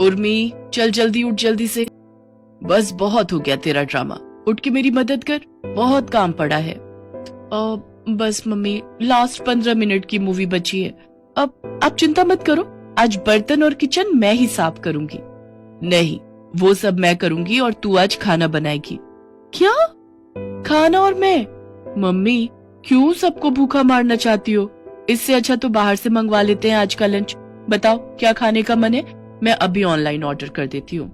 उर्मी, चल जल्दी उठ, जल्दी से। बस बहुत हो गया तेरा ड्रामा, उठ के मेरी मदद कर, बहुत काम पड़ा है। बस मम्मी, लास्ट 15 मिनट की मूवी बची है। अब आप चिंता मत करो, आज बर्तन और किचन मैं ही साफ करूंगी। नहीं, वो सब मैं करूंगी और तू आज खाना बनाएगी। क्या? खाना और मैं? मम्मी, क्यों सबको भूखा मारना चाहती हो? इससे अच्छा तो बाहर से मंगवा लेते हैं आज का लंच। बताओ क्या खाने का मन है, मैं अभी ऑनलाइन ऑर्डर कर देती हूँ।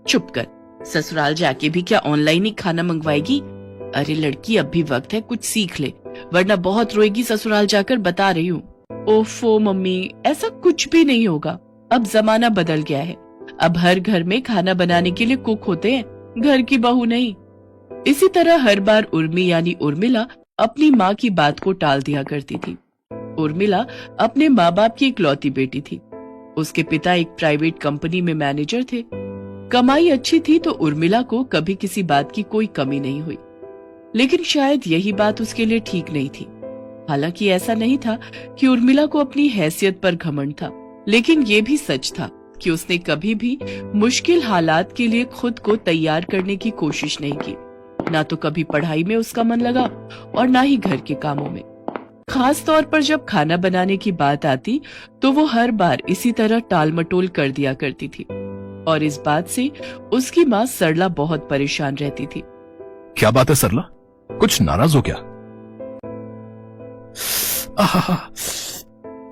चुप कर, ससुराल जाके भी क्या ऑनलाइन ही खाना मंगवाएगी? अरे लड़की, अब भी वक्त है, कुछ सीख ले, वरना बहुत रोएगी ससुराल जाकर, बता रही हूँ। ओफो मम्मी, ऐसा कुछ भी नहीं होगा, अब जमाना बदल गया है। अब हर घर में खाना बनाने के लिए कुक होते हैं, घर की बहू नहीं। इसी तरह हर बार उर्मी यानी उर्मिला अपनी माँ की बात को टाल दिया करती थी। उर्मिला अपने माँ बाप की इकलौती बेटी थी। उसके पिता एक प्राइवेट कंपनी में मैनेजर थे। कमाई अच्छी थी तो उर्मिला को कभी किसी बात की कोई कमी नहीं हुई। लेकिन शायद यही बात उसके लिए ठीक नहीं थी। हालांकि ऐसा नहीं था कि उर्मिला को अपनी हैसियत पर घमंड था, लेकिन ये भी सच था कि उसने कभी भी मुश्किल हालात के लिए खुद को तैयार करने की कोशिश नहीं की। ना तो कभी पढ़ाई में उसका मन लगा और ना ही घर के कामों में। खास तौर पर जब खाना बनाने की बात आती तो वो हर बार इसी तरह टाल मटोल कर दिया करती थी और इस बात से उसकी माँ सरला बहुत परेशान रहती थी। क्या बात है सरला, कुछ नाराज हो क्या? आहा,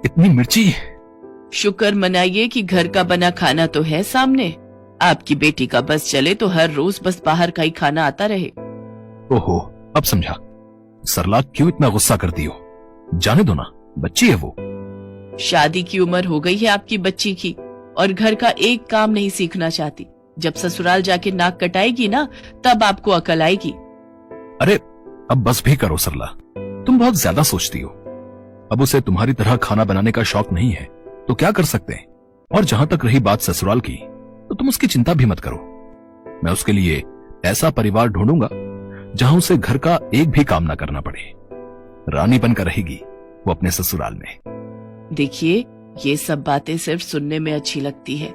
इतनी मिर्ची। शुक्र मनाइए कि घर का बना खाना तो है सामने। आपकी बेटी का बस चले तो हर रोज बस बाहर का ही खाना आता रहे। ओहो, अब समझा। सरला, क्यों इतना गुस्सा करती हो? जाने दो ना, बच्ची है वो। शादी की उम्र हो गई है आपकी बच्ची की और घर का एक काम नहीं सीखना चाहती। जब ससुराल जाके नाक कटाएगी ना, तब आपको अकल आएगी। अरे अब बस भी करो सरला, तुम बहुत ज्यादा सोचती हो। अब उसे तुम्हारी तरह खाना बनाने का शौक नहीं है तो क्या कर सकते हैं। और जहां तक रही बात ससुराल की, तो तुम उसकी चिंता भी मत करो। मैं उसके लिए ऐसा परिवार ढूंढूंगा जहां उसे घर का एक भी काम ना करना पड़े। रानी बनकर रहेगी वो अपने ससुराल में। देखिए, ये सब बातें सिर्फ सुनने में अच्छी लगती है,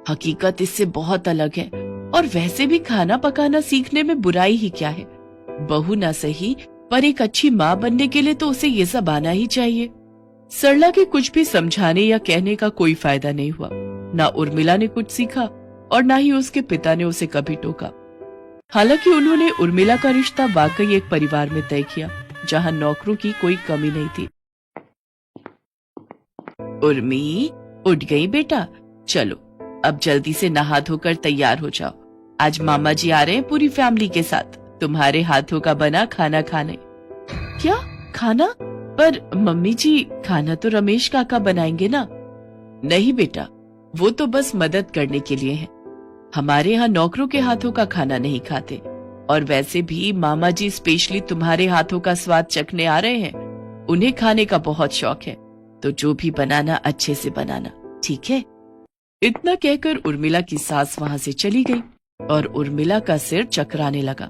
हकीकत इससे बहुत अलग है। और वैसे भी खाना पकाना सीखने में बुराई ही क्या है। बहू ना सही, पर एक अच्छी माँ बनने के लिए तो उसे ये सब आना ही चाहिए। सरला के कुछ भी समझाने या कहने का कोई फायदा नहीं हुआ। ना उर्मिला ने कुछ सीखा और ना ही उसके पिता ने उसे कभी टोका। हालांकि उन्होंने उर्मिला का रिश्ता वाकई एक परिवार में तय किया जहां नौकरों की कोई कमी नहीं थी। उर्मी, उठ गई बेटा? चलो अब जल्दी से नहा धोकर तैयार हो जाओ। आज मामा जी आ रहे हैं पूरी फैमिली के साथ, तुम्हारे हाथों का बना खाना खाने। क्या खाना? पर मम्मी जी, खाना तो रमेश काका बनाएंगे ना? नहीं बेटा, वो तो बस मदद करने के लिए है। हमारे यहाँ नौकरों के हाथों का खाना नहीं खाते। और वैसे भी मामा जी स्पेशली तुम्हारे हाथों का स्वाद चखने आ रहे हैं। उन्हें खाने का बहुत शौक है, तो जो भी बनाना अच्छे से बनाना, ठीक है? इतना कहकर उर्मिला की सास वहां से चली गई और उर्मिला का सिर चकराने लगा।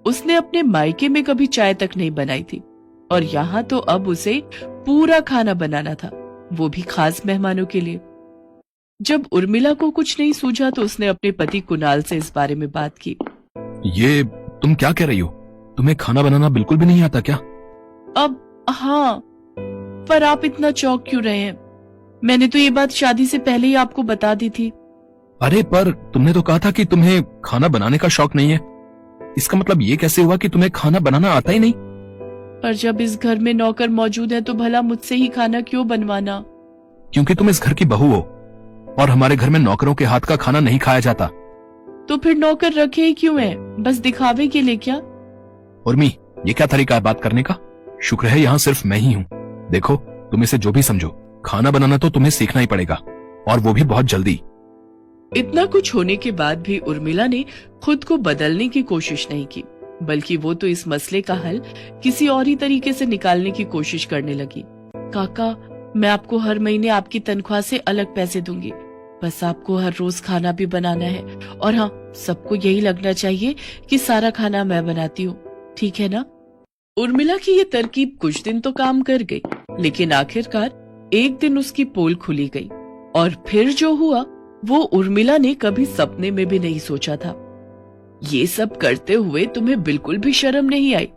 उसने अपने मायके में कभी चाय तक नहीं बनाई थी और यहाँ तो अब उसे पूरा खाना बनाना था, वो भी खास मेहमानों के लिए। जब उर्मिला को कुछ नहीं सूझा तो उसने अपने पति कुणाल से इस बारे में बात की। ये तुम क्या कह रही हो? तुम्हें खाना बनाना बिल्कुल भी नहीं आता क्या? अब हाँ, पर आप इतना चौंक क्यों रहे हैं? मैंने तो ये बात शादी से पहले ही आपको बता दी थी। अरे पर तुमने तो कहा था कि तुम्हें खाना बनाने का शौक नहीं है। इसका मतलब ये कैसे हुआ कि तुम्हें खाना बनाना आता ही नहीं? पर जब इस घर में नौकर मौजूद है तो भला मुझसे ही खाना क्यों बनवाना? क्योंकि तुम इस घर की बहू हो और हमारे घर में नौकरों के हाथ का खाना नहीं खाया जाता। तो फिर नौकर रखे ही क्यों है? बस दिखावे के लिए क्या? उर्मी, ये क्या तरीका है बात करने का? शुक्र है यहाँ सिर्फ मैं ही हूँ। देखो, तुम इसे जो भी समझो, खाना बनाना तो तुम्हें सीखना ही पड़ेगा, और वो भी बहुत जल्दी। इतना कुछ होने के बाद भी उर्मिला ने खुद को बदलने की कोशिश नहीं की, बल्कि वो तो इस मसले का हल किसी और ही तरीके से निकालने की कोशिश करने लगी। काका, मैं आपको हर महीने आपकी तनख्वाह से अलग पैसे दूंगी, बस आपको हर रोज खाना भी बनाना है। और हाँ, सबको यही लगना चाहिए कि सारा खाना मैं बनाती हूँ, ठीक है ना? उर्मिला की ये तरकीब कुछ दिन तो काम कर गई, लेकिन आखिरकार एक दिन उसकी पोल खुली गई और फिर जो हुआ वो उर्मिला ने कभी सपने में भी नहीं सोचा था। ये सब करते हुए तुम्हें बिल्कुल भी शर्म नहीं आई?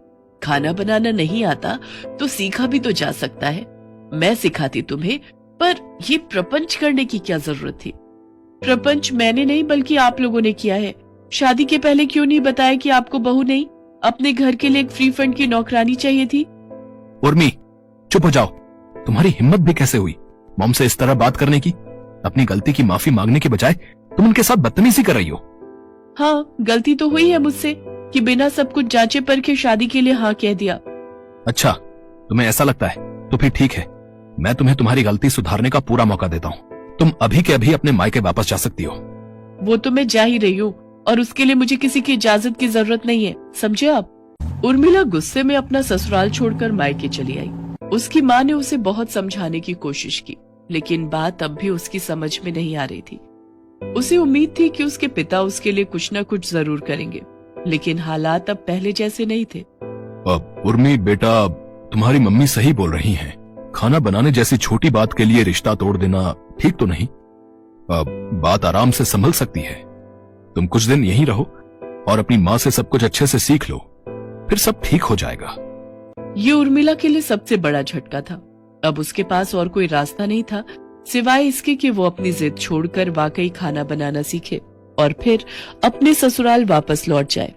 खाना बनाना नहीं आता तो सीखा भी तो जा सकता है। मैं सिखाती तुम्हें, पर ये प्रपंच करने की क्या जरूरत थी? प्रपंच मैंने नहीं बल्कि आप लोगों ने किया है। शादी के पहले क्यों नहीं बताया कि आपको बहू नहीं, अपने घर के लिए एक फ्री फंड की नौकरानी चाहिए थी? उर्मी, चुप हो जाओ। तुम्हारी हिम्मत भी कैसे हुई मॉम से इस तरह बात करने की? अपनी गलती की माफी मांगने के बजाय तुम उनके साथ बदतमीजी कर रही हो। हाँ, गलती तो हुई है मुझसे कि बिना सब कुछ जांचे परखे शादी के लिए हाँ कह दिया। अच्छा, तुम्हें ऐसा लगता है तो फिर ठीक है, मैं तुम्हें तुम्हारी गलती सुधारने का पूरा मौका देता हूँ। तुम अभी के अभी अपने मायके वापस जा सकती हो। वो तो मैं जा ही रही हूँ और उसके लिए मुझे किसी की इजाजत की जरूरत नहीं है, समझे आप? उर्मिला गुस्से में अपना ससुराल छोड़कर मायके चली आई। उसकी माँ ने उसे बहुत समझाने की कोशिश की, लेकिन बात अब भी उसकी समझ में नहीं आ रही थी। उसे उम्मीद थी कि उसके पिता उसके लिए कुछ न कुछ जरूर करेंगे, लेकिन हालात अब पहले जैसे नहीं थे। उर्मी बेटा, तुम्हारी मम्मी सही बोल रही हैं। खाना बनाने जैसी छोटी बात के लिए रिश्ता तोड़ देना ठीक तो नहीं। बात आराम से संभल सकती है। तुम कुछ दिन यहीं रहो और अपनी माँ से सब कुछ अच्छे से सीख लो, फिर सब ठीक हो जाएगा। ये उर्मिला के लिए सबसे बड़ा झटका था। अब उसके पास और कोई रास्ता नहीं था सिवाय इसके कि वो अपनी जिद छोड़कर वाकई खाना बनाना सीखे और फिर अपने ससुराल वापस लौट जाए।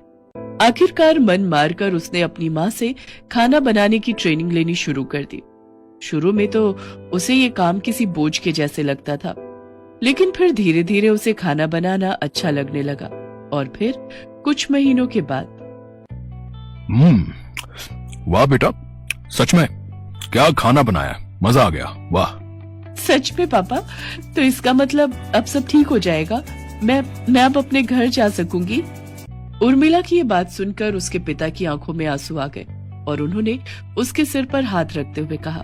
आखिरकार मन मारकर उसने अपनी माँ से खाना बनाने की ट्रेनिंग लेनी शुरू कर दी। शुरू में तो उसे ये काम किसी बोझ के जैसे लगता था, लेकिन फिर धीरे धीरे उसे खाना बनाना अच्छा लगने लगा और फिर कुछ महीनों के बाद। वाह बेटा, सच में क्या खाना बनाया, मजा आ गया, वाह। सच में पापा? तो इसका मतलब अब सब ठीक हो जाएगा, मैं अब अपने घर जा सकूंगी? उर्मिला की ये बात सुनकर उसके पिता की आंखों में आंसू आ गए और उन्होंने उसके सिर पर हाथ रखते हुए कहा,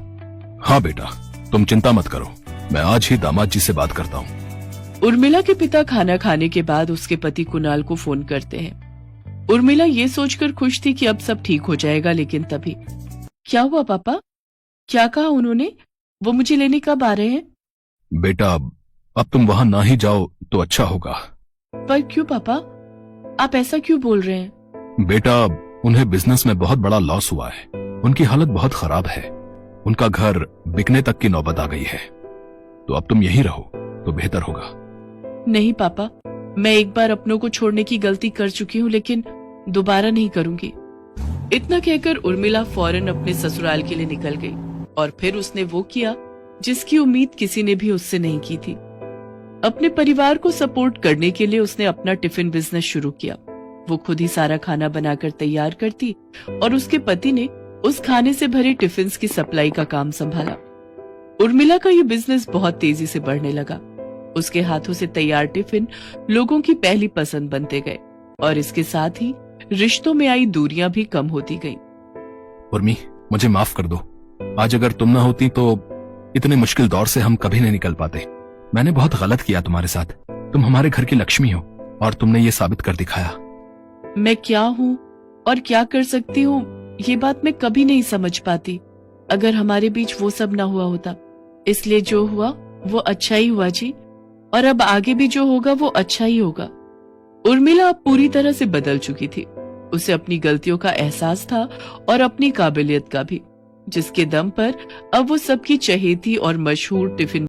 हाँ बेटा, तुम चिंता मत करो, मैं आज ही दामाद जी से बात करता हूँ। उर्मिला के पिता खाना खाने के बाद उसके पति कुणाल को फोन करते हैं। उर्मिला ये सोचकर खुश थी कि अब सब ठीक हो जाएगा, लेकिन तभी क्या हुआ पापा? क्या कहा उन्होंने? वो मुझे लेने कब आ रहे हैं? बेटा, अब तुम वहां ना ही जाओ तो अच्छा होगा। पर क्यों पापा? आप ऐसा क्यों बोल रहे हैं? बेटा, उन्हें बिजनेस में बहुत बड़ा लॉस हुआ है, उनकी हालत बहुत खराब है, उनका घर बिकने तक की नौबत आ गई है, तो अब तुम यहीं रहो तो बेहतर होगा। नहीं पापा, मैं एक बार अपनों को छोड़ने की गलती कर चुकी हूँ, लेकिन दोबारा नहीं करूंगी। इतना कहकर उर्मिला फौरन अपने ससुराल के लिए निकल गई और फिर उसने वो किया जिसकी उम्मीद किसी ने भी उससे नहीं की थी। अपने परिवार को सपोर्ट करने के लिए उसने अपना टिफिन बिजनेस शुरू किया। वो खुद ही सारा खाना बनाकर तैयार करती और उसके पति ने उस खाने से भरे टिफिन्स की सप्लाई का काम संभाला। उर्मिला का ये बिजनेस बहुत तेजी से बढ़ने लगा। उसके हाथों से तैयार टिफिन लोगों की पहली पसंद बनते गए और इसके साथ ही रिश्तों में आई दूरियां भी कम होती गईं। उर्मी, मुझे माफ कर दो। आज अगर तुम ना होती तो इतने मुश्किल दौर से हम कभी नहीं निकल पाते। मैंने बहुत गलत किया तुम्हारे साथ। तुम हमारे घर की लक्ष्मी हो और तुमने ये साबित कर दिखाया। मैं क्या हूँ और क्या कर सकती हूँ, ये बात मैं कभी नहीं समझ पाती। अगर हमारे बीच वो सब ना हुआ होता, इसलिए जो हुआ वो अच्छा ही हुआ जी, और अब आगे भी जो होगा वो अच्छा ही होगा। उर्मिला अब पूरी तरह से बदल चुकी थी। उसे अपनी गलतियों का एहसास था और अपनी काबिलियत का भी, जिसके दम पर अब वो सबकी चहेती और मशहूर टिफिन